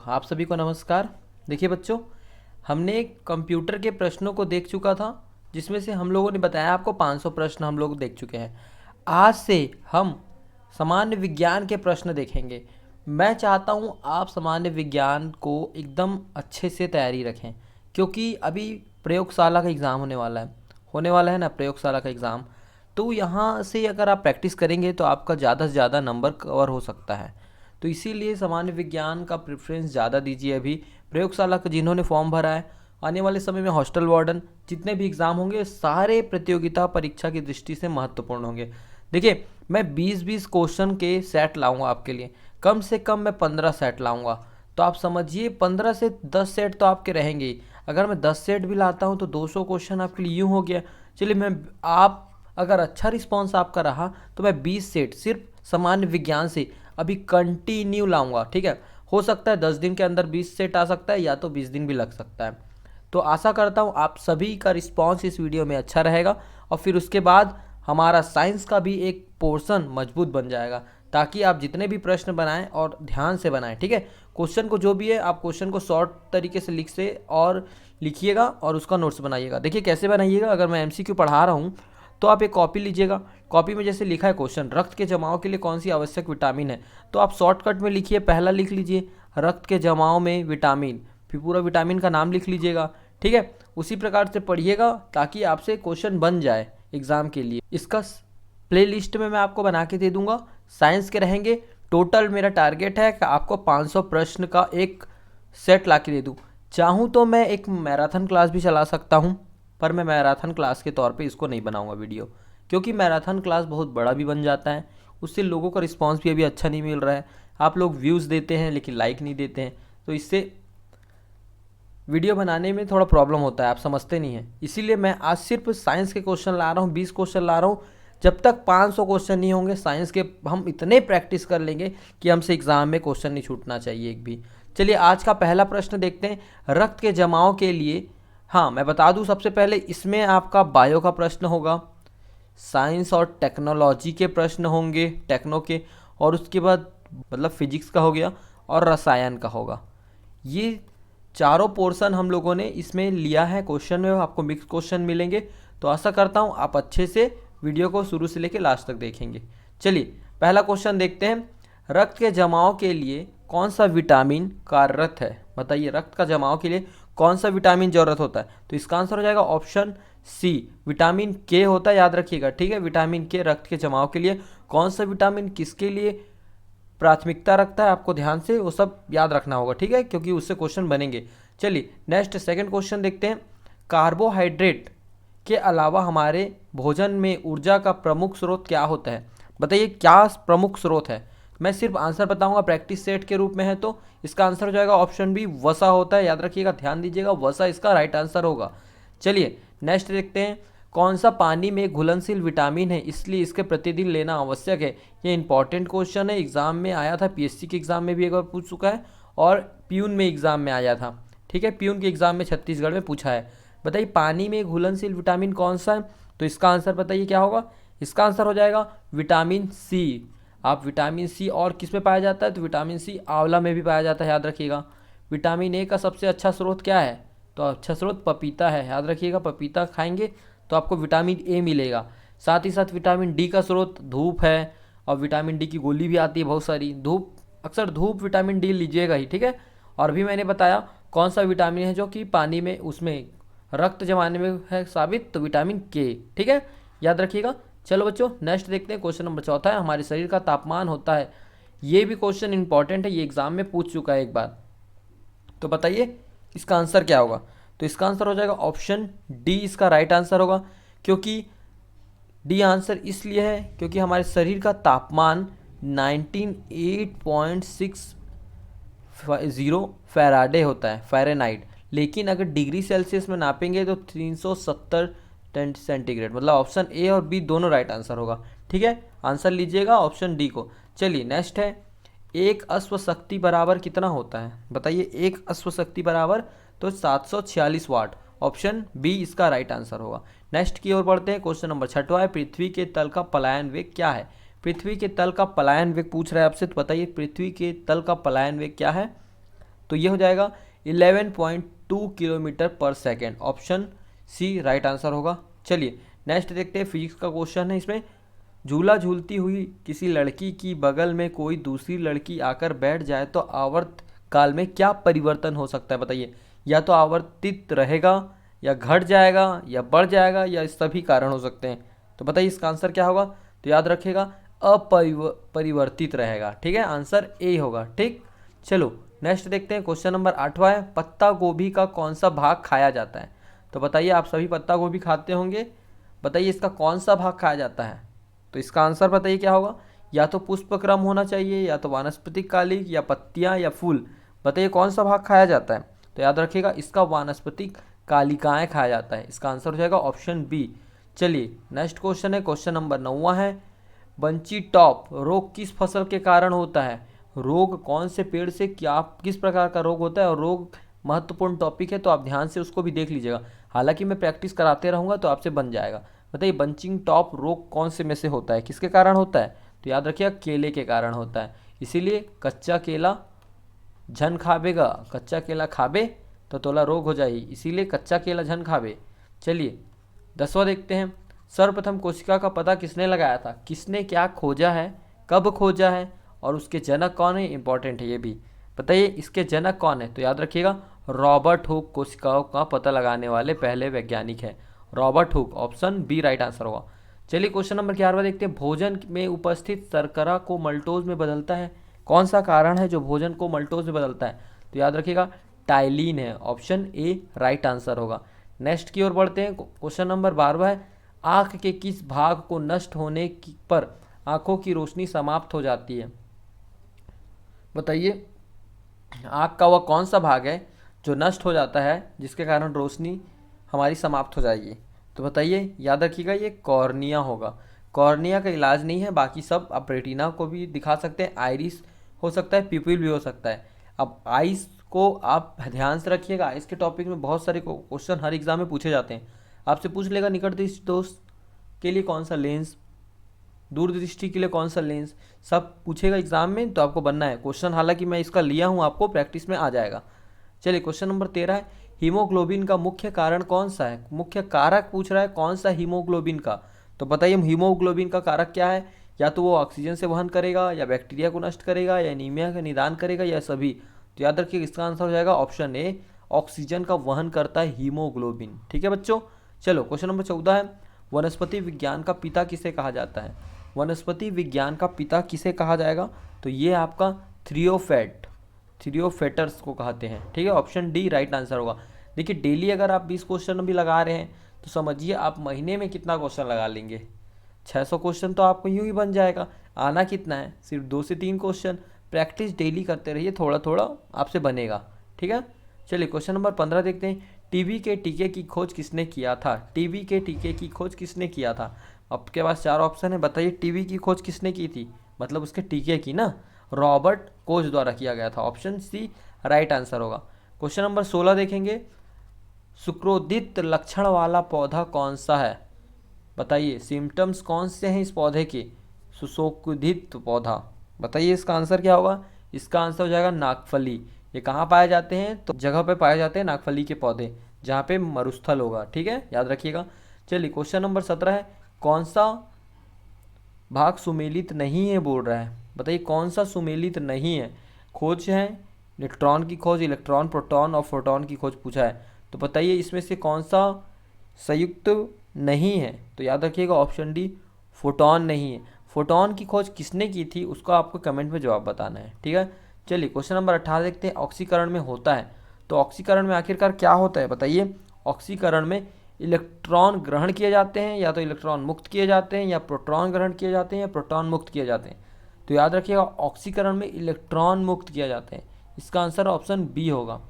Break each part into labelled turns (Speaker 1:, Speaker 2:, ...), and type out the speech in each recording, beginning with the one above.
Speaker 1: आप सभी को नमस्कार। देखिए बच्चों, हमने कंप्यूटर के प्रश्नों को देख चुका था, जिसमें से हम लोगों ने बताया आपको 500 प्रश्न हम लोग देख चुके हैं। आज से हम सामान्य विज्ञान के प्रश्न देखेंगे। मैं चाहता हूँ आप सामान्य विज्ञान को एकदम अच्छे से तैयारी रखें, क्योंकि अभी प्रयोगशाला का एग्ज़ाम होने वाला है ना, प्रयोगशाला का एग्ज़ाम। तो यहाँ से अगर आप प्रैक्टिस करेंगे तो आपका ज़्यादा से ज़्यादा नंबर कवर हो सकता है। तो इसीलिए सामान्य विज्ञान का प्रेफरेंस ज़्यादा दीजिए। अभी प्रयोगशाला का जिन्होंने फॉर्म भरा है, आने वाले समय में हॉस्टल वार्डन, जितने भी एग्ज़ाम होंगे सारे प्रतियोगिता परीक्षा की दृष्टि से महत्वपूर्ण होंगे। देखिए, मैं 20-20 क्वेश्चन के सेट लाऊंगा आपके लिए, कम से कम मैं 15 सेट लाऊंगा। तो आप समझिए 15 से 10 सेट तो आपके रहेंगे ही। अगर मैं 10 सेट भी लाता हूं तो 200 क्वेश्चन आपके लिए यूँ हो गया। चलिए, मैं आप अगर अच्छा रिस्पांस आपका रहा तो मैं 20 सेट सिर्फ सामान्य विज्ञान से अभी कंटिन्यू लाऊंगा। ठीक है, हो सकता है 10 दिन के अंदर 20 सेट आ सकता है, या तो 20 दिन भी लग सकता है। तो आशा करता हूँ आप सभी का रिस्पांस इस वीडियो में अच्छा रहेगा, और फिर उसके बाद हमारा साइंस का भी एक पोर्शन मजबूत बन जाएगा, ताकि आप जितने भी प्रश्न बनाएं और ध्यान से बनाएं। ठीक है, क्वेश्चन को जो भी है आप क्वेश्चन को शॉर्ट तरीके से लिख से और लिखिएगा और उसका नोट्स बनाइएगा। देखिए कैसे बनाइएगा, अगर मैं एमसीक्यू पढ़ा रहा हूँ तो आप एक कॉपी लीजिएगा। कॉपी में जैसे लिखा है क्वेश्चन, रक्त के जमाव के लिए कौन सी आवश्यक विटामिन है, तो आप शॉर्टकट में लिखिए, पहला लिख लीजिए रक्त के जमाव में विटामिन, फिर पूरा विटामिन का नाम लिख लीजिएगा। ठीक है, उसी प्रकार से पढ़िएगा ताकि आपसे क्वेश्चन बन जाए एग्जाम के लिए। इसका प्ले लिस्ट में मैं आपको बना के दे दूंगा। साइंस के रहेंगे, टोटल मेरा टारगेट है कि आपको 500 प्रश्न का एक सेट ला के दे दूँ। चाहूँ तो मैं एक मैराथन क्लास भी चला सकता हूँ, पर मैं मैराथन क्लास के तौर पे इसको नहीं बनाऊंगा वीडियो, क्योंकि मैराथन क्लास बहुत बड़ा भी बन जाता है, उससे लोगों का रिस्पांस भी अभी अच्छा नहीं मिल रहा है। आप लोग व्यूज़ देते हैं लेकिन लाइक नहीं देते हैं, तो इससे वीडियो बनाने में थोड़ा प्रॉब्लम होता है, आप समझते नहीं हैं। इसीलिए मैं आज सिर्फ साइंस के क्वेश्चन ला रहा हूँ, 20 क्वेश्चन ला रहा हूँ। जब तक 500 क्वेश्चन नहीं होंगे साइंस के, हम इतने प्रैक्टिस कर लेंगे कि हमसे एग्जाम में क्वेश्चन नहीं छूटना चाहिए एक भी। चलिए आज का पहला प्रश्न देखते हैं, रक्त के जमाव के लिए। हाँ, मैं बता दूं सबसे पहले, इसमें आपका बायो का प्रश्न होगा, साइंस और टेक्नोलॉजी के प्रश्न होंगे, टेक्नो के, और उसके बाद मतलब फिजिक्स का हो गया और रसायन का होगा। ये चारों पोर्शन हम लोगों ने इसमें लिया है। क्वेश्चन में आपको मिक्स क्वेश्चन मिलेंगे, तो आशा करता हूँ आप अच्छे से वीडियो को शुरू से लेकर लास्ट तक देखेंगे। चलिए पहला क्वेश्चन देखते हैं, रक्त के जमाव के लिए कौन सा विटामिन कार्यरत है? बताइए, रक्त का जमाव के लिए कौन सा विटामिन जरूरत होता है? तो इसका आंसर हो जाएगा ऑप्शन सी, विटामिन के होता है, याद रखिएगा। ठीक है, विटामिन के रक्त के जमाव के लिए। कौन सा विटामिन किसके लिए प्राथमिकता रखता है, आपको ध्यान से वो सब याद रखना होगा। ठीक है, क्योंकि उससे क्वेश्चन बनेंगे। चलिए नेक्स्ट सेकंड क्वेश्चन देखते हैं, कार्बोहाइड्रेट के अलावा हमारे भोजन में ऊर्जा का प्रमुख स्रोत क्या होता है? बताइए क्या प्रमुख स्रोत है? मैं सिर्फ आंसर बताऊंगा, प्रैक्टिस सेट के रूप में है, तो इसका आंसर हो जाएगा ऑप्शन बी, वसा होता है। याद रखिएगा, ध्यान दीजिएगा, वसा इसका राइट आंसर होगा। चलिए नेक्स्ट देखते हैं, कौन सा पानी में घुलनशील विटामिन है इसलिए इसके प्रतिदिन लेना आवश्यक है? ये इंपॉर्टेंट क्वेश्चन है, एग्जाम में आया था, पीएससी के एग्जाम में भी एक बार पूछ चुका है, और प्यून में एग्जाम में आया था। ठीक है, प्यून के एग्जाम में छत्तीसगढ़ में पूछा है। बताइए पानी में घुलनशील विटामिन कौन सा है? तो इसका आंसर बताइए क्या होगा? इसका आंसर हो जाएगा विटामिन सी। आप विटामिन सी और किस में पाया जाता है? तो विटामिन सी आंवला में भी पाया जाता है, याद रखिएगा। विटामिन ए का सबसे अच्छा स्रोत क्या है? तो अच्छा स्रोत पपीता है, याद रखिएगा। पपीता खाएंगे तो आपको विटामिन ए मिलेगा। साथ ही साथ विटामिन डी का स्रोत धूप है, और विटामिन डी की गोली भी आती है बहुत सारी। धूप, अक्सर धूप विटामिन डी लीजिएगा ही। ठीक है, और भी मैंने बताया कौन सा विटामिन है जो कि पानी में उसमें रक्त जमाने में है साबित, तो विटामिन के। ठीक है, याद रखिएगा। चलो बच्चों नेक्स्ट देखते हैं, क्वेश्चन नंबर चौथा है, हमारे शरीर का तापमान होता है। ये भी क्वेश्चन इंपॉर्टेंट है, ये एग्जाम में पूछ चुका है एक बार। तो बताइए इसका आंसर क्या होगा? तो इसका आंसर हो जाएगा ऑप्शन डी, इसका राइट आंसर होगा। क्योंकि डी आंसर इसलिए है क्योंकि हमारे शरीर का तापमान 98.60 फ़ारेनहाइट होता है, फ़ारेनहाइट। लेकिन अगर डिग्री सेल्सियस में नापेंगे तो 370 सेंटीग्रेड। मतलब ऑप्शन ए और बी दोनों राइट आंसर होगा। ठीक है, आंसर लीजिएगा ऑप्शन डी को। चलिए नेक्स्ट है, एक अश्वशक्ति बराबर कितना होता है? बताइए, एक अश्वशक्ति बराबर तो 746 वाट। ऑप्शन बी इसका राइट आंसर होगा। नेक्स्ट की ओर बढ़ते हैं, क्वेश्चन नंबर छठवा है, पृथ्वी के तल का पलायन वेग क्या है? पृथ्वी के तल का पलायन वेग पूछ रहा है आपसे, तो बताइए पृथ्वी के तल का पलायन वेग क्या है? तो ये हो जाएगा 11.2 किलोमीटर पर second. Option C right answer होगा। चलिए नेक्स्ट देखते हैं, फिजिक्स का क्वेश्चन है। इसमें झूला झूलती हुई किसी लड़की की बगल में कोई दूसरी लड़की आकर बैठ जाए तो आवर्त काल में क्या परिवर्तन हो सकता है, बताइए। या तो आवर्तित रहेगा, या घट जाएगा, या बढ़ जाएगा, या इस सभी कारण हो सकते हैं। तो बताइए इसका आंसर क्या होगा। तो याद रखिएगा अपरिवर्तित रहेगा। ठीक है, आंसर ए होगा। ठीक, चलो नेक्स्ट देखते हैं। क्वेश्चन नंबर 8वां है, पत्ता गोभी का कौन सा भाग खाया जाता है। तो बताइए, आप सभी पत्ता गोभी खाते होंगे, बताइए इसका कौन सा भाग खाया जाता है। तो इसका आंसर बताइए क्या होगा। या तो पुष्पक्रम होना चाहिए, या तो वानस्पतिक कालिक, या पत्तियां, या फूल। बताइए कौन सा भाग खाया जाता है। तो याद रखिएगा इसका वानस्पतिक कालिकाएं खाया जाता है। इसका आंसर हो जाएगा ऑप्शन बी। चलिए नेक्स्ट क्वेश्चन है, क्वेश्चन नंबर 9वां है, बंची टॉप रोग किस फसल के कारण होता है। रोग कौन से पेड़ से क्या किस प्रकार का रोग होता है, और रोग महत्वपूर्ण टॉपिक है, तो आप ध्यान से उसको भी देख लीजिएगा। हालांकि मैं प्रैक्टिस कराते रहूँगा तो आपसे बन जाएगा। बताइए बंचिंग टॉप रोग कौन से में से होता है, किसके कारण होता है। तो याद रखिएगा केले के कारण होता है। इसीलिए कच्चा केला झन खाबेगा, कच्चा केला खाबे तो तोला रोग हो जाए, इसीलिए कच्चा केला झन खाबे। चलिए 10वां देखते हैं, सर्वप्रथम कोशिका का पता किसने लगाया था। किसने क्या खोजा है, कब खोजा है, और उसके जनक कौन है, इंपॉर्टेंट है ये भी। बताइए इसके जनक कौन है। तो याद रखिएगा रॉबर्ट हुक कोशिकाओं का पता लगाने वाले पहले वैज्ञानिक है, Robert Hooke. Option B right answer होगा। चलिए क्वेश्चन नंबर 11वां देखते हैं, भोजन में उपस्थित शर्करा को मल्टोज में बदलता है। कौन सा कारण है जो भोजन को मल्टोज में बदलता है। तो याद रखिएगा टाइलिन है। ऑप्शन ए राइट आंसर होगा। नेक्स्ट की ओर बढ़ते हैं, क्वेश्चन नंबर 12वां है, आँख के किस भाग को नष्ट होने पर आँखों की रोशनी समाप्त हो जाती है। बताइए आँख का वह कौन सा भाग है जो नष्ट हो जाता है, जिसके कारण रोशनी हमारी समाप्त हो जाएगी। तो बताइए, याद रखिएगा ये कॉर्निया होगा। कॉर्निया का इलाज नहीं है, बाकी सब आप रेटिना को भी दिखा सकते हैं, आइरिस हो सकता है, पिपिल भी हो सकता है। अब आइस को आप ध्यान से रखिएगा, आइस के टॉपिक में बहुत सारे क्वेश्चन हर एग्जाम में पूछे जाते हैं। आपसे पूछ लेगा निकट दृष्टि दोष के लिए कौन सा लेंस, दूर दृष्टि के लिए कौन सा लेंस, सब पूछेगा एग्जाम में, तो आपको बनना है क्वेश्चन। हालांकि मैं इसका लिया हूँ, आपको प्रैक्टिस में आ जाएगा। चलिए क्वेश्चन नंबर 13 है, हीमोग्लोबिन का मुख्य कारण कौन सा है। मुख्य कारक पूछ रहा है कौन सा हीमोग्लोबिन का। तो बताइए हीमोग्लोबिन का कारक क्या है। या तो वो ऑक्सीजन से वहन करेगा, या बैक्टीरिया को नष्ट करेगा, या एनीमिया का निदान करेगा, या सभी। तो याद रखिए इसका आंसर हो जाएगा ऑप्शन ए, ऑक्सीजन का वहन करता है हीमोग्लोबिन। ठीक है बच्चों। चलो क्वेश्चन नंबर 14 है, वनस्पति विज्ञान का पिता किसे कहा जाता है। वनस्पति विज्ञान का पिता किसे कहा जाएगा। तो ये आपका थ्रियोफेटर्स को कहते हैं। ठीक है, ऑप्शन डी राइट आंसर होगा। देखिए डेली अगर आप 20 क्वेश्चन भी लगा रहे हैं तो समझिए आप महीने में कितना क्वेश्चन लगा लेंगे। 600 क्वेश्चन तो आपको यूं ही बन जाएगा। आना कितना है, सिर्फ 2 से 3 क्वेश्चन। प्रैक्टिस डेली करते रहिए, थोड़ा थोड़ा आपसे बनेगा। ठीक है, चलिए क्वेश्चन नंबर 15 देखते हैं, टीबी के टीके की खोज किसने किया था। टीबी के टीके की खोज किसने किया था। आपके पास 4 ऑप्शन है, बताइए टीबी की खोज किसने की थी, मतलब उसके टीके की ना। रॉबर्ट कोच द्वारा किया गया था। ऑप्शन सी राइट आंसर होगा। क्वेश्चन नंबर 16 देखेंगे, सुक्रोदित लक्षण वाला पौधा कौन सा है। बताइए सिम्टम्स कौन से हैं इस पौधे के। सुशोकुधित पौधा, बताइए इसका आंसर क्या होगा। इसका आंसर हो जाएगा नागफली। ये कहाँ पाए जाते हैं, तो जगह पे पाए जाते हैं नागफली के पौधे, जहाँ पे मरुस्थल होगा। ठीक है, याद रखिएगा। चलिए क्वेश्चन नंबर 17 है, कौन सा भाग सुमेलित नहीं है बोल रहा है। बताइए कौन सा सुमेलित नहीं है। खोज है न्यूट्रॉन की खोज, इलेक्ट्रॉन, प्रोटॉन और फोटॉन की खोज पूछा है। तो बताइए इसमें से कौन सा संयुक्त नहीं है। तो याद रखिएगा ऑप्शन डी फोटॉन नहीं है। फोटॉन की खोज किसने की थी उसको आपको कमेंट में जवाब बताना है। ठीक है, चलिए क्वेश्चन नंबर 18 देखते हैं, ऑक्सीकरण में होता है। तो ऑक्सीकरण में आखिरकार क्या होता है बताइए। ऑक्सीकरण में इलेक्ट्रॉन ग्रहण किए जाते हैं, या तो इलेक्ट्रॉन मुक्त किए जाते हैं, या प्रोटॉन ग्रहण किए जाते हैं, या प्रोटॉन मुक्त किए जाते हैं। तो याद रखिएगा ऑक्सीकरण में इलेक्ट्रॉन मुक्त किए जाते हैं। इसका आंसर ऑप्शन बी होगा।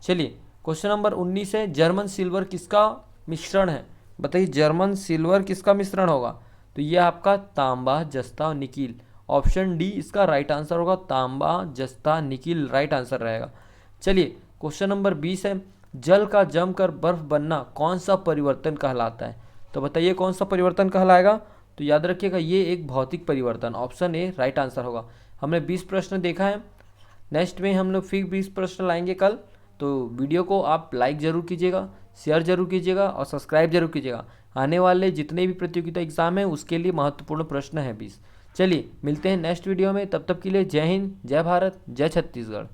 Speaker 1: चलिए क्वेश्चन नंबर 19 है, जर्मन सिल्वर किसका मिश्रण है। बताइए जर्मन सिल्वर किसका मिश्रण होगा। तो ये आपका तांबा, जस्ता और निकिल। ऑप्शन डी इसका राइट आंसर होगा, तांबा, जस्ता, निकिल राइट आंसर रहेगा। चलिए क्वेश्चन नंबर 20 है, जल का जमकर बर्फ बनना कौन सा परिवर्तन कहलाता है। तो बताइए कौन सा परिवर्तन कहलाएगा। तो याद रखिएगा ये एक भौतिक परिवर्तन। ऑप्शन ए राइट आंसर होगा। हमने 20 प्रश्न देखा है, नेक्स्ट में हम लोग फिर 20 प्रश्न लाएंगे कल। तो वीडियो को आप लाइक ज़रूर कीजिएगा, शेयर ज़रूर कीजिएगा और सब्सक्राइब जरूर कीजिएगा। आने वाले जितने भी प्रतियोगिता एग्जाम है उसके लिए महत्वपूर्ण प्रश्न है 20। चलिए मिलते हैं नेक्स्ट वीडियो में, तब तक के लिए जय हिंद, जय भारत, जय छत्तीसगढ़।